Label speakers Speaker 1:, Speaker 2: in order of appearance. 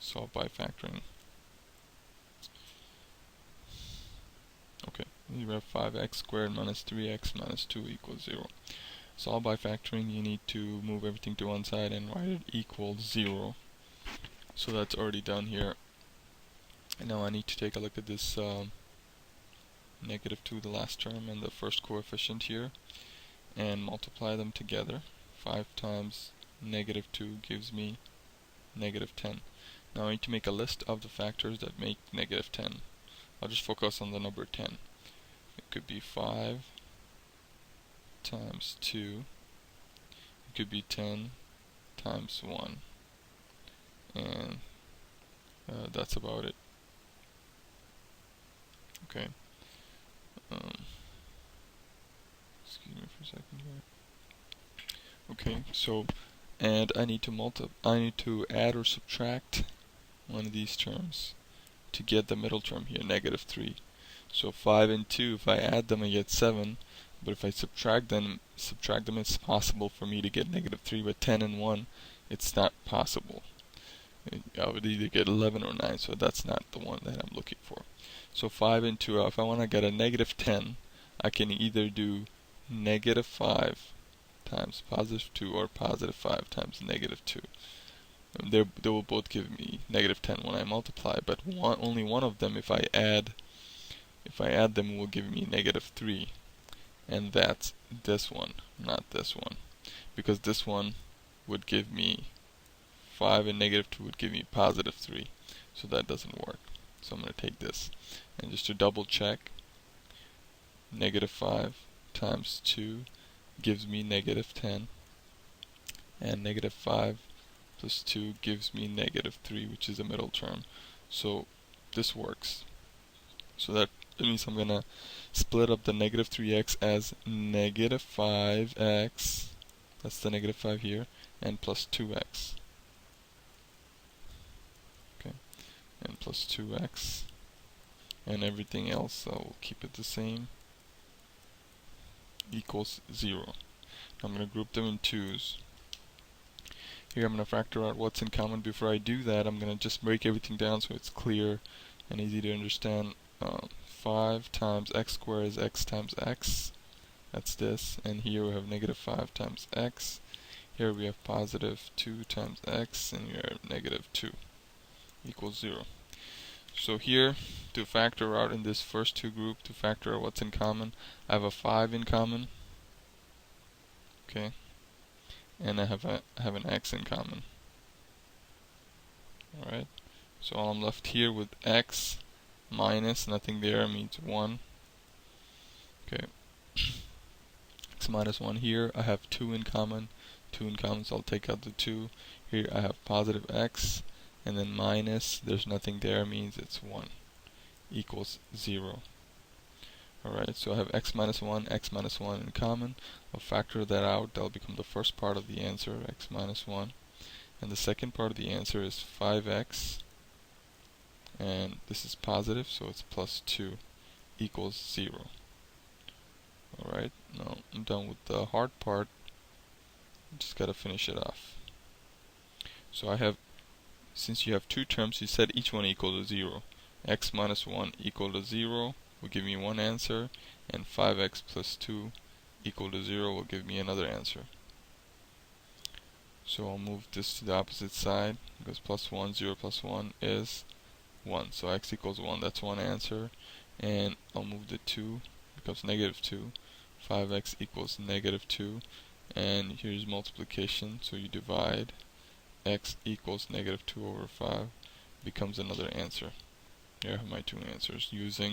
Speaker 1: solve by factoring. Okay, we have 5x squared minus 3x minus 2 equals 0. Solve by factoring, you need to move everything to one side and write it equals 0. So that's already done here. And now I need to take a look at this negative 2, the last term, and the first coefficient here, and multiply them together. 5 times negative 2 gives me negative 10. Now I need to make a list of the factors that make negative 10. I'll just focus on the number 10. It could be 5 times 2. It could be 10 times 1. And that's about it. Okay. Excuse me for a second here. Okay, so and I need to add or subtract one of these terms to get the middle term here, negative 3. So 5 and 2, if I add them I get 7, but if I subtract them it's possible for me to get negative 3, but 10 and 1 it's not possible. I would either get 11 or 9, so that's not the one that I'm looking for. So 5 and 2, if I want to get a negative 10, I can either do negative 5 times positive 2 or positive 5 times negative 2. They will both give me negative 10 when I multiply, but only one of them, if I add them, will give me negative 3. And that's this one, not this one. Because this one would give me 5 and negative 2 would give me positive 3. So that doesn't work. So I'm going to take this. And just to double check, negative 5 times 2 gives me negative 10. And negative 5 plus 2 gives me negative 3, which is the middle term. So this works. So that means I'm going to split up the negative 3x as negative 5x, that's the negative 5 here, and plus 2x. Okay, and plus 2x. And everything else, I'll keep it the same, equals 0. I'm going to group them in 2's. Here I'm going to factor out what's in common. Before I do that, I'm going to just break everything down so it's clear and easy to understand. 5 times x squared is x times x. That's this. And here we have negative 5 times x. Here we have positive 2 times x. And here negative 2 equals 0. So here, to factor out in this first two group, to factor out what's in common, I have a 5 in common. Okay. And I have an x in common. Alright. So all I'm left here with x minus nothing there means 1. Okay. X minus 1 here. I have 2 in common. 2 in common, so I'll take out the 2. Here I have positive x. And then minus, there's nothing there, means it's 1. Equals 0. Alright, so I have x minus 1 in common. I'll factor that out. That'll become the first part of the answer, x minus 1. And the second part of the answer is 5x. And this is positive, so it's plus 2 equals 0. Alright, now I'm done with the hard part. Just gotta finish it off. So I have, since you have two terms, you set each one equal to 0. X minus 1 equal to 0 will give me one answer, and 5x plus 2 equal to 0 will give me another answer. So I'll move this to the opposite side, because plus 1, 0 plus 1 is 1. So x equals 1, that's one answer. And I'll move the 2, becomes negative 2. 5x equals negative 2. And here's multiplication, so you divide. X equals negative 2 over 5 becomes another answer. Here I have my two answers using